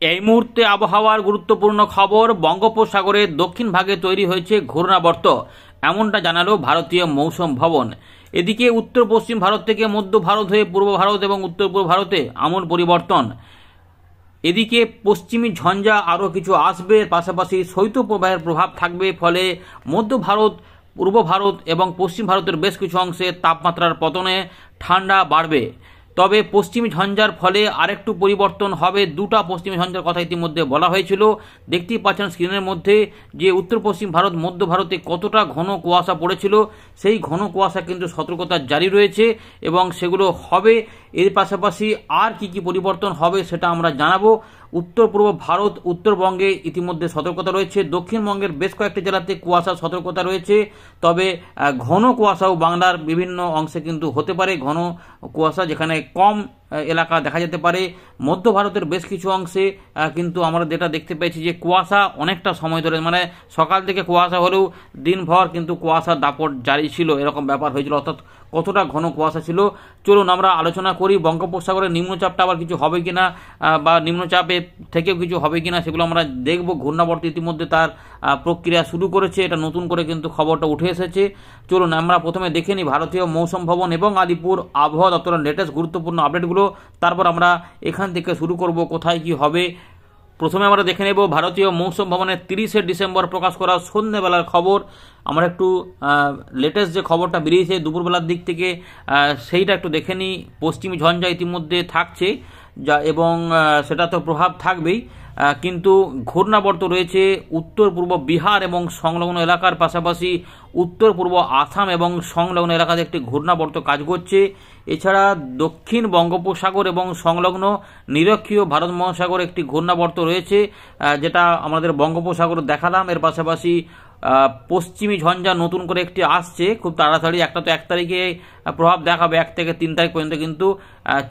এই মুহূর্তে আবহাওয়ার গুরুত্বপূর্ণ খবর। বঙ্গোপসাগরের দক্ষিণ ভাগে তৈরি হয়েছে ঘূর্ণাবর্ত, এমনটা জানালো ভারতীয় মৌসুম ভবন। এদিকে উত্তর পশ্চিম ভারত থেকে মধ্য ভারত হয়ে পূর্ব ভারত এবং উত্তর পূর্ব ভারতে আমূল পরিবর্তন। এদিকে পশ্চিমী ঝঞ্ঝা আরও কিছু আসবে, পাশাপাশি শৈত্যপ্রবাহের প্রভাব থাকবে, ফলে মধ্য ভারত, পূর্ব ভারত এবং পশ্চিম ভারতের বেশ কিছু অংশে তাপমাত্রার পতনে ঠান্ডা বাড়বে। তবে পশ্চিমী ঝঞ্ঝার ফলে আরেকটু পরিবর্তন হবে। দুটা পশ্চিমী ঝঞ্ঝার কথা ইতিমধ্যে বলা হয়েছিল। দেখতেই পাচ্ছেন স্ক্রিনের মধ্যে যে উত্তর পশ্চিম ভারত, মধ্য ভারতে কতটা ঘন কুয়াশা পড়েছিল, সেই ঘন কুয়াশা কিন্তু সতর্কতা জারি রয়েছে এবং সেগুলো হবে। এর পাশাপাশি আর কি কি পরিবর্তন হবে সেটা আমরা জানাবো। উত্তর পূর্ব ভারত, উত্তরবঙ্গে ইতিমধ্যে সতর্কতা রয়েছে। দক্ষিণবঙ্গের বেশ কয়েকটি জেলাতে কুয়াশার সতর্কতা রয়েছে। তবে ঘন কুয়াশাও বাংলার বিভিন্ন অংশে কিন্তু হতে পারে। ঘন কুয়াশা যেখানে কম এলাকা দেখা যেতে পারে। মধ্য ভারতের বেশ কিছু অংশে কিন্তু আমরা যেটা দেখতে পেয়েছি যে কুয়াশা অনেকটা সময় ধরে, মানে সকাল থেকে কুয়াশা হলেও দিনভর কিন্তু কুয়াশার দাপট জারি ছিল, এরকম ব্যাপার হয়েছিল। অর্থাৎ কতটা ঘন কুয়াশা ছিল। চলুন আমরা আলোচনা করি বঙ্গোপসাগরের নিম্নচাপটা আবার কিছু হবে কিনা, বা নিম্নচাপের থেকেও কিছু হবে কিনা সেগুলো আমরা দেখব। ঘূর্ণাবর্ত ইতিমধ্যে তার প্রক্রিয়া শুরু করেছে, এটা নতুন করে কিন্তু খবরটা উঠে এসেছে। চলুন আমরা প্রথমে দেখে নিই ভারতীয় মৌসুম ভবন এবং আলিপুর আবহাওয়া দপ্তরের লেটেস্ট গুরুত্বপূর্ণ আপডেটগুলো। তারপর আমরা এখান থেকে শুরু করব কোথায় কি হবে। প্রথমে আমরা দেখে নেব ভারতীয় মৌসুম ভবনের 30শে ডিসেম্বর প্রকাশ করা সন্ধ্যেবেলার খবর। আমরা একটু লেটেস্ট যে খবরটা বেরিয়েছে দুপুরবেলার দিক থেকে সেইটা একটু দেখে নিই। পশ্চিমী ঝঞ্ঝা ইতিমধ্যে থাকছে এবং সেটা তো প্রভাব থাকবেই, কিন্তু ঘূর্ণাবর্ত রয়েছে উত্তর পূর্ব বিহার এবং সংলগ্ন এলাকার পাশাপাশি উত্তর পূর্ব আসাম এবং সংলগ্ন এলাকাতে একটি ঘূর্ণাবর্ত কাজ করছে। এছাড়া দক্ষিণ বঙ্গোপসাগর এবং সংলগ্ন নিরক্ষীয় ভারত মহাসাগর একটি ঘূর্ণাবর্ত রয়েছে, যেটা আমাদের বঙ্গোপসাগর দেখালাম। এর পাশাপাশি পশ্চিমী ঝঞ্ঝা নতুন করে একটি আসছে খুব তাড়াতাড়ি। একটা তো 1 তারিখে প্রভাব দেখাবে, 1 থেকে 3 তারিখ পর্যন্ত, কিন্তু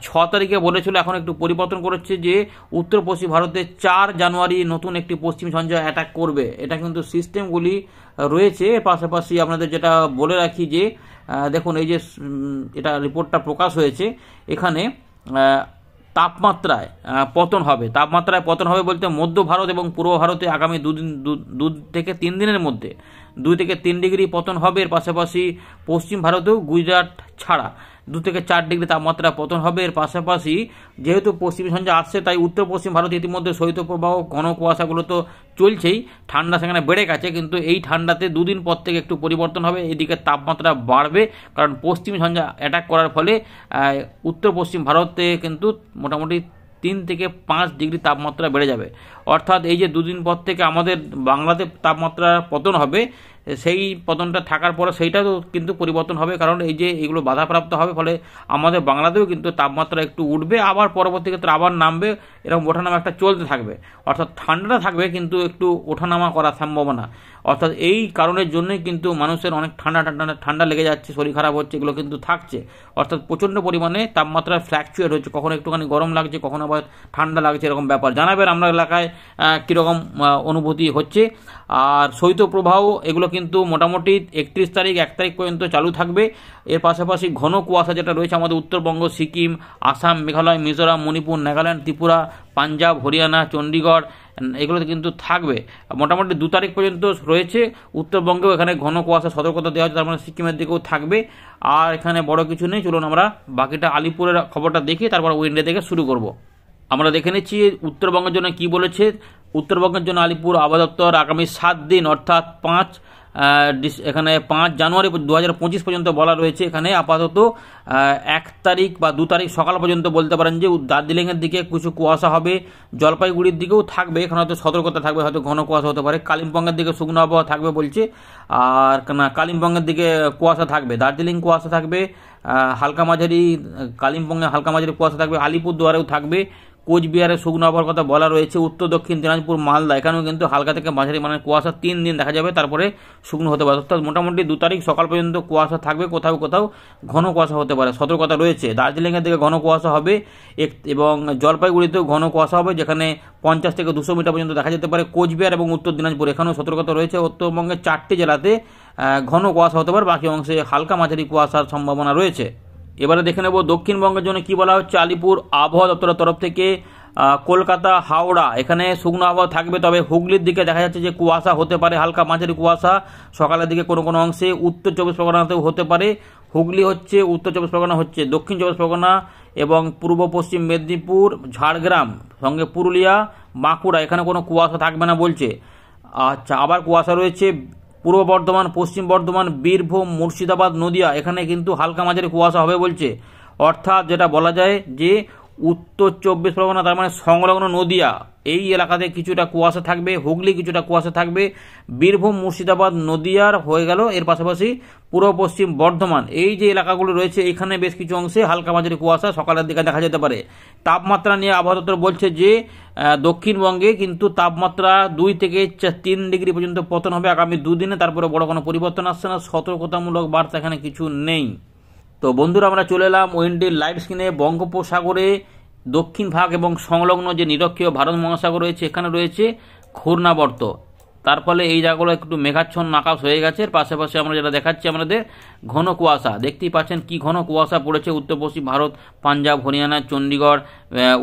6 তারিখে বলেছিল, এখন একটু পরিবর্তন করেছে যে উত্তর পশ্চিম ভারতে 4 জানুয়ারি নতুন একটি পশ্চিমী ঝঞ্ঝা অ্যাটাক করবে। এটা কিন্তু সিস্টেমগুলি রয়েছে। এর পাশাপাশি আপনাদের যেটা বলে রাখি যে দেখুন এই যে এটা রিপোর্টটা প্রকাশ হয়েছে, এখানে তাপমাত্রায় পতন হবে। তাপমাত্রায় পতন হবে বলতে মধ্য ভারত এবং পূর্ব ভারতে আগামী 2 থেকে 3 দিনের মধ্যে 2 থেকে 3 ডিগ্রি পতন হবে। এর পাশাপাশি পশ্চিম ভারতেও গুজরাট ছাড়া 2 থেকে 4 ডিগ্রি তাপমাত্রা পতন হবে। এর পাশাপাশি যেহেতু পশ্চিমী ঝঞ্ঝা আসছে, তাই উত্তর পশ্চিম ভারতে ইতিমধ্যে শৈত্যপ্রবাহ ঘন কুয়াশাগুলো তো চলছেই, ঠান্ডা সেখানে বেড়ে গেছে, কিন্তু এই ঠান্ডাতে 2 দিন পর থেকে একটু পরিবর্তন হবে। এদিকে তাপমাত্রা বাড়বে, কারণ পশ্চিমী ঝঞ্ঝা অ্যাটাক করার ফলে উত্তর পশ্চিম ভারতে কিন্তু মোটামুটি 3 থেকে 5 ডিগ্রি তাপমাত্রা বেড়ে যাবে। অর্থাৎ এই যে 2 দিন পর থেকে আমাদের বাংলাতে তাপমাত্রা পতন হবে, সেই পতনটা থাকার পরে সেইটাও কিন্তু পরিবর্তন হবে, কারণ এই যে এগুলো বাধাপ্রাপ্ত হবে, ফলে আমাদের বাংলাতেও কিন্তু তাপমাত্রা একটু উঠবে, আবার পরবর্তী ক্ষেত্রে আবার নামবে, এরকম ওঠানামা একটা চলতে থাকবে। অর্থাৎ ঠান্ডাটা থাকবে কিন্তু একটু ওঠানামা করার সম্ভাবনা। অর্থাৎ এই কারণের জন্যই কিন্তু মানুষের অনেক ঠান্ডা লেগে যাচ্ছে, শরীর খারাপ হচ্ছে, এগুলো কিন্তু থাকছে। অর্থাৎ প্রচণ্ড পরিমাণে তাপমাত্রা ফ্ল্যাকচুয়েট হচ্ছে, কখনো একটুখানি গরম লাগছে, কখনো আবার ঠান্ডা লাগছে, এরকম ব্যাপার। জানাবেন আপনার এলাকায় কীরকম অনুভূতি হচ্ছে। আর শৈত্যপ্রবাহ এগুলো কিন্তু মোটামুটি 31 তারিখ 1 তারিখ পর্যন্ত চালু থাকবে। এর পাশাপাশি ঘন কুয়াশা যেটা রয়েছে আমাদের উত্তরবঙ্গ, সিকিম, আসাম, মেঘালয়, মিজোরাম, মণিপুর, নাগাল্যান্ড, ত্রিপুরা, পাঞ্জাব, হরিয়ানা, চণ্ডীগড়, এগুলোতে কিন্তু থাকবে। মোটামুটি 2 তারিখ পর্যন্ত রয়েছে। উত্তরবঙ্গেও এখানে ঘন কুয়াশা সতর্কতা দেওয়া হচ্ছে, তার মানে সিকিমের দিকেও থাকবে। আর এখানে বড় কিছু নেই। চলুন আমরা বাকিটা আলিপুরের খবরটা দেখি, তারপর উইন্ডে থেকে শুরু করব। আমরা দেখে নিচ্ছি উত্তরবঙ্গের জন্য কি বলেছে। উত্তরবঙ্গের জন্য আলিপুর আবহাওয়া দপ্তর আগামী 7 দিন অর্থাৎ এখানে 5 জানুয়ারি 2025 পর্যন্ত বলা রয়েছে। এখানে আপাতত 1 তারিখ বা 2 তারিখ সকাল পর্যন্ত বলতে পারেন যে দার্জিলিংয়ের দিকে কিছু কুয়াশা হবে, জলপাইগুড়ির দিকেও থাকবে, এখানে হয়তো সতর্কতা থাকবে, হয়তো ঘন কুয়াশা হতে পারে। কালিম্পংয়ের দিকে শুকনো আবহাওয়া থাকবে বলছে, আর কালিম্পংয়ের দিকে কুয়াশা থাকবে, দার্জিলিং কুয়াশা থাকবে হালকা মাঝারি, কালিম্পংয়ে হালকা মাঝারি কুয়াশা থাকবে, আলিপুরদুয়ারেও থাকবে, কোচবিহারের শুকনো আবহাওয়ার কথা বলা রয়েছে, উত্তর দক্ষিণ দিনাজপুর, মালদা এখানেও কিন্তু হালকা থেকে মাঝারি মানে কুয়াশা 3 দিন দেখা যাবে, তারপরে শুকনো হতে পারে। অর্থাৎ মোটামুটি 2 তারিখ সকাল পর্যন্ত কুয়াশা থাকবে, কোথাও কোথাও ঘন কুয়াশা হতে পারে, সতর্কতা রয়েছে। দার্জিলিংয়ের দিকে ঘন কুয়াশা হবে এবং জলপাইগুড়িতেও ঘন কুয়াশা হবে, যেখানে 50 থেকে 200 মিটার পর্যন্ত দেখা যেতে পারে। কোচবিহার এবং উত্তর দিনাজপুর এখানেও সতর্কতা রয়েছে। উত্তরবঙ্গের 4টি জেলাতে ঘন কুয়াশা হতে পারে, বাকি অংশে হালকা মাঝারি কুয়াশার সম্ভাবনা রয়েছে। এবারে দেখে নেব দক্ষিণবঙ্গের জন্য কি বলা হচ্ছে। আলিপুর আবহাওয়া দপ্তরের তরফ থেকে কলকাতা হাওড়া এখানে শুকনো আবহাওয়া থাকবে, তবে হুগলির দিকে দেখা যাচ্ছে যে কুয়াশা হতে পারে, হালকা মাঝারি কুয়াশা সকালের দিকে কোনো কোনো অংশে। উত্তর চব্বিশ পরগনাতেও হতে পারে। হুগলি হচ্ছে, উত্তর চব্বিশ পরগনা হচ্ছে, দক্ষিণ চব্বিশ পরগনা এবং পূর্ব পশ্চিম মেদিনীপুর, ঝাড়গ্রাম, সঙ্গে পুরুলিয়া, বাঁকুড়া এখানে কোনো কুয়াশা থাকবে না বলছে। আচ্ছা, আবার কুয়াশা রয়েছে পূর্ব বর্ধমান, পশ্চিম বর্ধমান, বীরভূম, মুর্শিদাবাদ, নদিয়া এখানে কিন্তু হালকা মাঝারি কুয়াশা হবে বলছে। অর্থাৎ যেটা বলা যায় যে উত্তর চব্বিশ পরগনা তার মানে সংলগ্ন নদিয়া এই এলাকাতে কিছুটা কুয়াশা থাকবে, হুগলি কিছুটা কুয়াশা থাকবে, বীরভূম, মুর্শিদাবাদ, নদিয়ার হয়ে গেল। এর পাশাপাশি পূর্ব পশ্চিম বর্ধমান এই যে এলাকাগুলো রয়েছে এখানে বেশ কিছু অংশে হালকা মাঝারি কুয়াশা সকালের দিকে দেখা যেতে পারে। তাপমাত্রা নিয়ে আবহাওয়া দপ্তর বলছে যে দক্ষিণবঙ্গে কিন্তু তাপমাত্রা 2 থেকে 3 ডিগ্রি পর্যন্ত পতন হবে আগামী দুদিনে, তারপরে বড় কোনো পরিবর্তন আসছে না। সতর্কতামূলক বার্তা এখানে কিছু নেই। তো বন্ধুরা, আমরা চলে এলাম ওয়েন্ডির লাইভ স্ক্রিনে। বঙ্গোপসাগরে দক্ষিণ ভাগ এবং সংলগ্ন যে নিরক্ষীয় ভারত মহাসাগর রয়েছে এখানে রয়েছে ঘূর্ণাবর্ত, তার ফলে এই জায়গাগুলো একটু মেঘাচ্ছন্ন আকাশ হয়ে গেছে। এর পাশাপাশি আমরা যেটা দেখাচ্ছি আমাদের ঘন কুয়াশা, দেখতেই পাচ্ছেন কি ঘন কুয়াশা পড়েছে উত্তর পশ্চিম ভারত, পাঞ্জাব, হরিয়ানা, চণ্ডীগড়,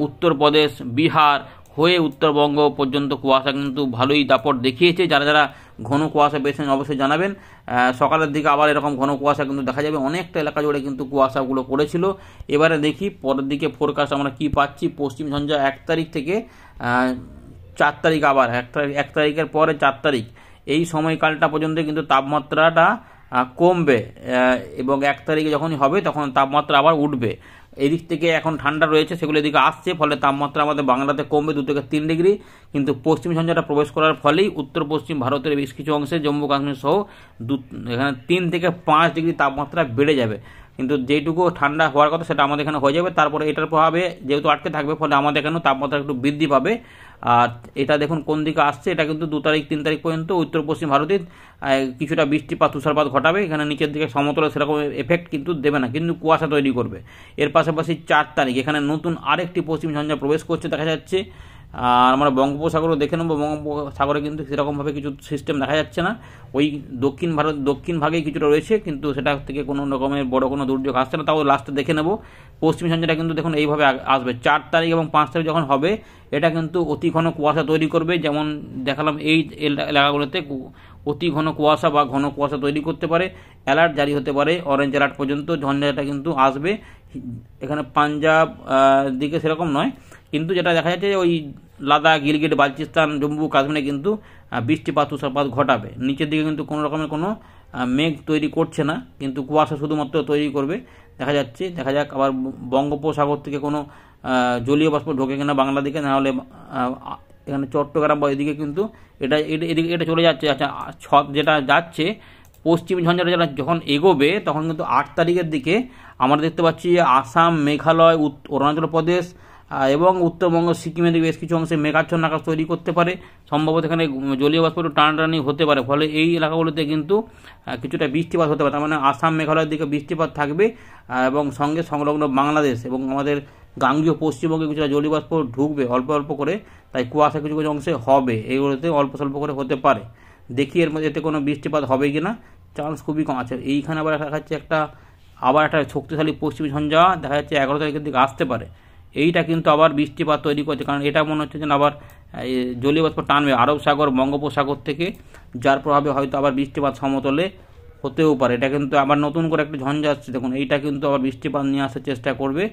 উত্তরপ্রদেশ, বিহার হয়ে উত্তরবঙ্গ পর্যন্ত কুয়াশা কিন্তু ভালোই দাপট দেখিয়েছে। যারা যারা ঘন কুয়াশা পেয়েছেন অবশ্যই জানাবেন। সকালের দিকে আবার এরকম ঘন কুয়াশা কিন্তু দেখা যাবে, অনেকটা এলাকা জুড়ে কিন্তু কুয়াশাগুলো পড়েছিল। এবারে দেখি পরের দিকে ফোরকাস্ট আমরা কি পাচ্ছি। পশ্চিম ঝঞ্ঝা 1 তারিখ থেকে 4 তারিখ, আবার 1 তারিখের পরে 4 তারিখ এই সময়কালটা পর্যন্ত কিন্তু তাপমাত্রাটা কমবে এবং 1 তারিখে যখনই হবে তখন তাপমাত্রা আবার উঠবে। এদিক থেকে এখন ঠান্ডা রয়েছে, সেগুলো এদিকে আসছে, ফলে তাপমাত্রা আমাদের বাংলাতে কমবে 2 থেকে 3 ডিগ্রি। কিন্তু পশ্চিম ঝঞ্ঝাটা প্রবেশ করার ফলেই উত্তর পশ্চিম ভারতের বেশ কিছু অংশে, জম্মু কাশ্মীর সহ এখানে 3 থেকে 5 ডিগ্রি তাপমাত্রা বেড়ে যাবে। কিন্তু যেটুকু ঠান্ডা হওয়ার কথা সেটা আমাদের এখানে হয়ে যাবে। তারপরে এটার প্রভাবে যেহেতু আটকে থাকবে, ফলে আমাদের এখানেও তাপমাত্রা একটু বৃদ্ধি পাবে। আর এটা দেখুন কোন দিকে আসছে, এটা কিন্তু 2 তারিখ 3 তারিখ পর্যন্ত উত্তর পশ্চিম ভারতে কিছুটা বৃষ্টিপাত, তুষারপাত ঘটাবে। এখানে নিচের দিকে সমতলে সেরকম এফেক্ট কিন্তু দেবে না, কিন্তু কুয়াশা তৈরি করবে। এর পাশাপাশি 4 তারিখ এখানে নতুন আরেকটি পশ্চিম ঝঞ্ঝা প্রবেশ করছে দেখা যাচ্ছে। আর আমরা বঙ্গোপসাগরও দেখে নেব। বঙ্গোপসাগরে কিন্তু সেরকমভাবে কিছু সিস্টেম দেখা যাচ্ছে না, ওই দক্ষিণ ভাগেই কিছুটা রয়েছে, কিন্তু সেটা থেকে কোনো রকমের বড় কোনো দুর্যোগ আসছে না। তাও লাস্টে দেখে নেব। পশ্চিম ঝঞ্ঝাটা কিন্তু দেখুন এইভাবে আসবে 4 তারিখ এবং 5 তারিখ যখন হবে, এটা কিন্তু অতি ঘন কুয়াশা তৈরি করবে। যেমন দেখালাম এই এলাকাগুলোতে অতি ঘন কুয়াশা বা ঘন কুয়াশা তৈরি করতে পারে, অ্যালার্ট জারি হতে পারে, অরেঞ্জ অ্যালার্ট পর্যন্ত ঝঞ্ঝাটা কিন্তু আসবে। এখানে পাঞ্জাব দিকে সেরকম নয়, কিন্তু যেটা দেখা যাচ্ছে ওই লাদাখ, গিলগিট, বালচিস্তান, জম্মু কাশ্মীরে কিন্তু বৃষ্টিপাত, তুষারপাত ঘটাবে। নিচের দিকে কিন্তু কোনো রকমের কোনো মেঘ তৈরি করছে না, কিন্তু কুয়াশা শুধুমাত্র তৈরি করবে দেখা যাচ্ছে। দেখা যাক আবার বঙ্গোপসাগর থেকে কোনো জলীয় বাষ্প ঢোকে কিনা বাংলা দিকে, না হলে এখানে চট্টগ্রাম বা এদিকে কিন্তু এদিকে এটা চলে যাচ্ছে। আচ্ছা, যেটা যাচ্ছে পশ্চিম ঝঞ্ঝাটা যেটা যখন এগোবে তখন কিন্তু 8 তারিখের দিকে আমরা দেখতে পাচ্ছি আসাম, মেঘালয়, অরুণাচল প্রদেশ এবং উত্তরবঙ্গ, সিকিমের দিকে বেশ কিছু অংশে মেঘাচ্ছন্ন আকাশ তৈরি করতে পারে। সম্ভবত এখানে জলীয় বাষ্প একটু টানাটানি হতে পারে, ফলে এই এলাকাগুলোতে কিন্তু কিছুটা বৃষ্টিপাত হতে পারে। তার মানে আসাম, মেঘালয়ের দিকে বৃষ্টিপাত থাকবে এবং সঙ্গে সংলগ্ন বাংলাদেশ এবং আমাদের গাঙ্গীয় পশ্চিমবঙ্গে কিছুটা জলীয় বাষ্প ঢুকবে অল্প অল্প করে, তাই কুয়াশা কিছু কিছু অংশে হবে, এইগুলোতে অল্প স্বল্প করে হতে পারে। দেখি এর মধ্যে এতে কোনো বৃষ্টিপাত হবে কিনা, চান্স খুবই কম আছে। এইখানে আবার দেখা যাচ্ছে আবার একটা শক্তিশালী পশ্চিম ঝঞ্ঝা দেখা যাচ্ছে 11 তারিখের দিকে আসতে পারে। এইটা কিন্তু আবার বৃষ্টিপাত তৈরি করছে, কারণ এটা মনে হচ্ছে যেন আবার জলীয় বাষ্প টানবে আরব সাগর, বঙ্গোপসাগর থেকে, যার প্রভাবে হয়তো আবার বৃষ্টিপাত সমতলে হতেও পারে। এটা কিন্তু আবার নতুন করে একটা ঝঞ্ঝা আসছে, দেখুন এইটা কিন্তু আবার বৃষ্টিপাত নিয়ে আসার চেষ্টা করবে।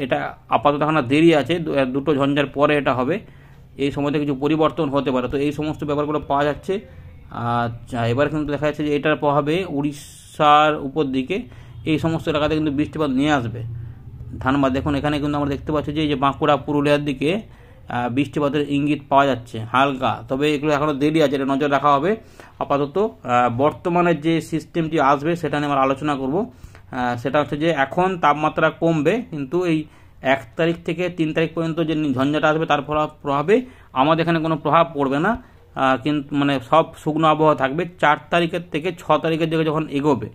এটা আপাতত এখন দেরি আছে, দুটো ঝঞ্ঝার পরে এটা হবে। এই সময়তে কিছু পরিবর্তন হতে পারে, তো এই সমস্ত ব্যাপারগুলো পাওয়া যাচ্ছে। আচ্ছা, এবার কিন্তু দেখা যাচ্ছে যে এটার প্রভাবে উড়িষ্যার উপর দিকে এই সমস্ত এলাকাতে কিন্তু বৃষ্টিপাত নিয়ে আসবে। ধানবাদ দেখুন, এখানে কিন্তু আমরা দেখতে পাচ্ছি যে বাঁকুড়া, পুরুলিয়ার দিকে বৃষ্টিপাতের ইঙ্গিত পাওয়া যাচ্ছে হালকা, তবে এগুলো এখনও দেরি আছে, এটা নজর রাখা হবে। আপাতত বর্তমানের যে সিস্টেমটি আসবে সেটা নিয়ে আমরা আলোচনা করব। সেটা হচ্ছে যে এখন তাপমাত্রা কমবে, কিন্তু এই 1 তারিখ থেকে 3 তারিখ পর্যন্ত যে ঝঞ্ঝাটা আসবে তার প্রভাবে আমাদের এখানে কোনো প্রভাব পড়বে না, কিন্তু মানে সব শুকনো আবহাওয়া থাকবে। 4 তারিখের থেকে 6 তারিখের দিকে যখন এগোবে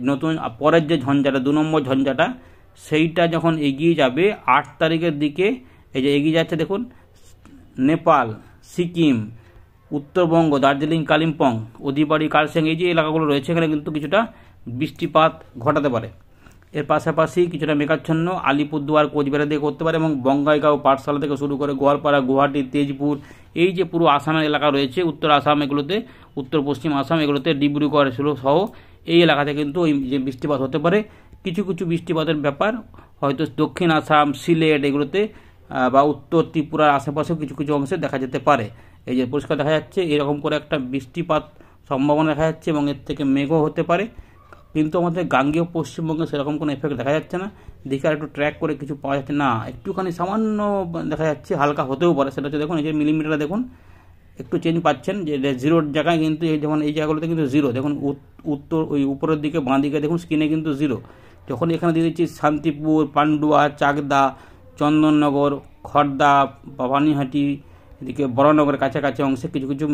নতুন পরের যে ঝঞ্ঝাটা 2 নম্বর ঝঞ্ঝাটা, সেইটা যখন এগিয়ে যাবে 8 তারিখের দিকে, এই যে এগিয়ে যাচ্ছে দেখুন নেপাল, সিকিম, উত্তরবঙ্গ, দার্জিলিং, কালিম্পং, অধিবাড়ি, কালসেং, এই যে এলাকাগুলো রয়েছে এখানে কিন্তু কিছুটা বৃষ্টিপাত ঘটাতে পারে। এর পাশাপাশি কিছুটা মেঘাচ্ছন্ন আলিপুরদুয়ার কোচবিহার দিকে করতে পারে এবং বঙ্গাইগাঁও পাঠশালা থেকে শুরু করে গোয়ালপাড়া গুয়াহাটি তেজপুর এই যে পুরো আসামের এলাকা রয়েছে উত্তর আসাম এগুলোতে উত্তর পশ্চিম আসাম এগুলোতে ডিব্রুগড় সহ এই এলাকাতে কিন্তু ওই যে বৃষ্টিপাত হতে পারে। কিছু কিছু বৃষ্টিপাতের ব্যাপার হয়তো দক্ষিণ আসাম সিলেট এগুলোতে বা উত্তর ত্রিপুরার আশেপাশেও কিছু কিছু অংশে দেখা যেতে পারে। এই যে পরিষ্কার দেখা যাচ্ছে এরকম করে একটা বৃষ্টিপাত সম্ভাবনা দেখা যাচ্ছে এবং এর থেকে মেঘও হতে পারে, কিন্তু আমাদের গাঙ্গেয় পশ্চিমবঙ্গে সেরকম কোনো এফেক্ট দেখা যাচ্ছে না। দেখে আর একটু ট্র্যাক করে কিছু পাওয়া যাচ্ছে না, একটুখানি সামান্য দেখা যাচ্ছে হালকা হতেও পারে। সেটা হচ্ছে দেখুন এই যে মিলিমিটার দেখুন একটু চেঞ্জ পাচ্ছেন, যে জিরোর জায়গায় কিন্তু এই যেমন এই জায়গাগুলোতে কিন্তু জিরো দেখুন, উত্তর ওই উপরের দিকে বাঁ দিকে দেখুন স্ক্রিনে কিন্তু জিরো। যখন এখানে দিয়ে দিচ্ছি শান্তিপুর, পান্ডুয়া, চাকদা, চন্দননগর, খড়দা, পানিহাটি, এদিকে বড়নগরের কাছাকাছি অংশে কিছু কিছু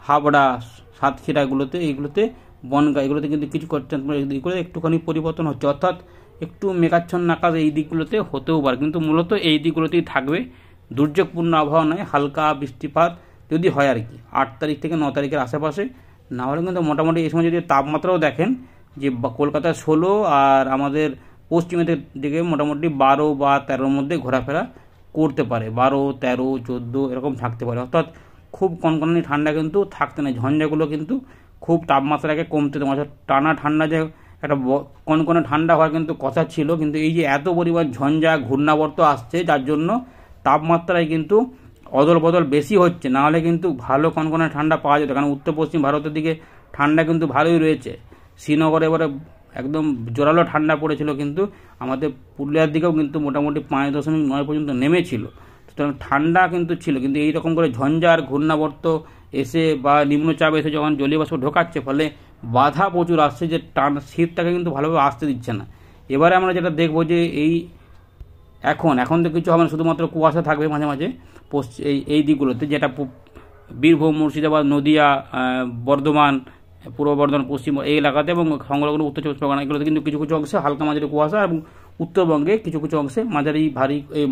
হাবড়া, সাতক্ষীরাগুলোতে এইগুলোতে বনগাঁ এগুলোতে কিন্তু কিছু এগুলো একটুখানি পরিবর্তন হচ্ছে, অর্থাৎ একটু মেঘাচ্ছন্ন আকাশ এই দিকগুলোতে হতেও পারে, কিন্তু মূলত এই দিকগুলোতেই থাকবে। দুর্যোগপূর্ণ আবহাওয়া নয়, হালকা বৃষ্টিপাত যদি হয় আর কি 8 তারিখ থেকে 9 তারিখের আশেপাশে। না হলে কিন্তু মোটামুটি এই সময় যদি তাপমাত্রাও দেখেন যে কলকাতায় 16 আর আমাদের পশ্চিমের দিকে মোটামুটি 12 বা 13-র মধ্যে ঘোরাফেরা করতে পারে, 12, 13, 14 এরকম থাকতে পারে, অর্থাৎ খুব কনকনানি ঠান্ডা কিন্তু থাকতে না। ঝঞ্ঝাগুলো কিন্তু খুব তাপমাত্রাকে কমতে দেওয়া, টানা ঠান্ডা যে একটা কনকনে ঠান্ডা হওয়ার কিন্তু কথা ছিল, কিন্তু এই যে এত পরিমাণ ঝঞ্ঝা ঘূর্ণাবর্ত আসছে যার জন্য তাপমাত্রায় কিন্তু অদল বদল বেশি হচ্ছে। না হলে কিন্তু ভালো কনকনে ঠান্ডা পাওয়া যেত, কারণ উত্তর পশ্চিম ভারতের দিকে ঠান্ডা কিন্তু ভালোই রয়েছে। শ্রীনগরে এবারে একদম জোরালো ঠান্ডা পড়েছিল, কিন্তু আমাদের পুরুলিয়ার দিকেও কিন্তু মোটামুটি 5.9 পর্যন্ত নেমেছিল। সুতরাং ঠান্ডা কিন্তু ছিল, কিন্তু এইরকম করে ঝঞ্ঝার ঘূর্ণাবর্ত এসে বা নিম্নচাপ এসে যখন জলীয় বাষ্প ঢোকাচ্ছে, ফলে বাধা প্রচুর আসছে, যে শীতটাকে কিন্তু ভালোভাবে আসতে দিচ্ছে না। এবারে আমরা যেটা দেখবো যে এখন তো কিছু হবে না, শুধুমাত্র কুয়াশা থাকবে মাঝে মাঝে এই দিকগুলোতে, যেটা বীরভূম, মুর্শিদাবাদ, নদিয়া, বর্ধমান, পূর্ব বর্ধমান, পশ্চিম এই এলাকাতে এবং সংলগ্ন উত্তর 24 পরগনা এগুলোতে কিন্তু কিছু কিছু অংশে হালকা মাঝারি কুয়াশা, এবং উত্তরবঙ্গে কিছু কিছু অংশে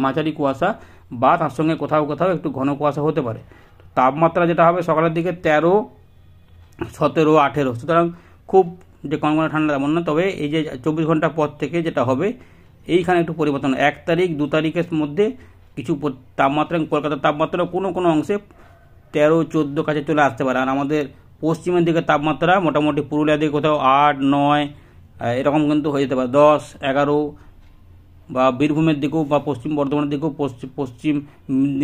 মাঝারি কুয়াশা বা তার সঙ্গে কোথাও কোথাও একটু ঘন কুয়াশা হতে পারে। তাপমাত্রা যেটা হবে সকালের দিকে 13, 17, 18, সুতরাং খুব যে কনকনে ঠান্ডা তেমন না। তবে এই যে 24 ঘন্টা পর থেকে যেটা হবে এইখানে একটু পরিবর্তন, 1 তারিখ 2 তারিখের মধ্যে কিছু তাপমাত্রা, কলকাতার তাপমাত্রা কোনো কোনো অংশে 13, 14 কাছে চলে আসতে পারে। আর আমাদের পশ্চিমের দিকে তাপমাত্রা মোটামুটি পুরুলিয়ার দিকে কোথাও 8, 9 এরকম কিন্তু হয়ে যেতে পারে, 10, 11, বা বীরভূমের দিকেও বা পশ্চিম বর্ধমানের দিকেও, পশ্চিম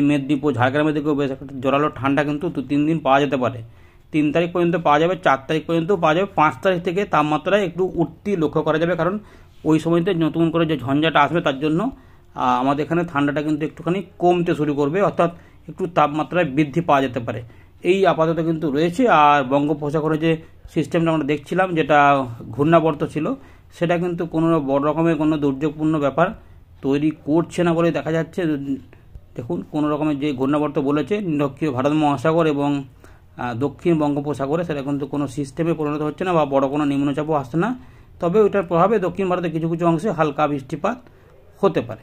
মেদিনীপুর, ঝাড়গ্রামের দিকেও বেশ একটা জোরালো ঠান্ডা কিন্তু 2-3 দিন পাওয়া যেতে পারে। 3 তারিখ পর্যন্ত পাওয়া যাবে, 4 তারিখ পর্যন্ত পাওয়া যাবে, 5 তারিখ থেকে তাপমাত্রায় একটু উঠতি লক্ষ্য করা যাবে, কারণ ওই সময়তে নতুন করে যে ঝঞ্ঝাটা আসবে তার জন্য আমাদের এখানে ঠান্ডাটা কিন্তু একটুখানি কমতে শুরু করবে, অর্থাৎ একটু তাপমাত্রায় বৃদ্ধি পাওয়া যেতে পারে। এই আপাতত কিন্তু রয়েছে। আর বঙ্গোপসাগরে যে সিস্টেমটা আমরা দেখছিলাম, যেটা ঘূর্ণাবর্ত ছিল, সেটা কিন্তু কোনো বড় রকমের কোনো দুর্যোগপূর্ণ ব্যাপার তৈরি করছে না বলে দেখা যাচ্ছে। দেখুন কোনো রকমের যে ঘূর্ণাবর্ত বলেছে নিরক্ষীয় ভারত মহাসাগর এবং দক্ষিণ বঙ্গোপসাগরে, সেটা কিন্তু কোনো সিস্টেমে পরিণত হচ্ছে না বা বড় কোনো নিম্নচাপও আসছে না। তবে ওইটার প্রভাবে দক্ষিণ ভারতের কিছু কিছু অংশে হালকা বৃষ্টিপাত হতে পারে,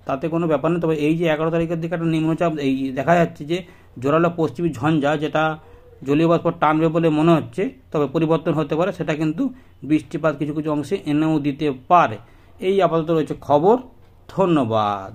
তাতে কোনো ব্যাপার নেই। তবে এই যে 11 তারিখের দিকে একটা নিম্নচাপ এই দেখা যাচ্ছে যে জোরালো পশ্চিমী ঝঞ্ঝা, যেটা জলীয় বাষ্প টানবে বলে মনে হচ্ছে, তবে পরিবর্তন হতে পারে, সেটা কিন্তু বৃষ্টিপাত কিছু কিছু অংশে এনেও দিতে পারে। এই আপাতত রয়েছে খবর। ধন্যবাদ।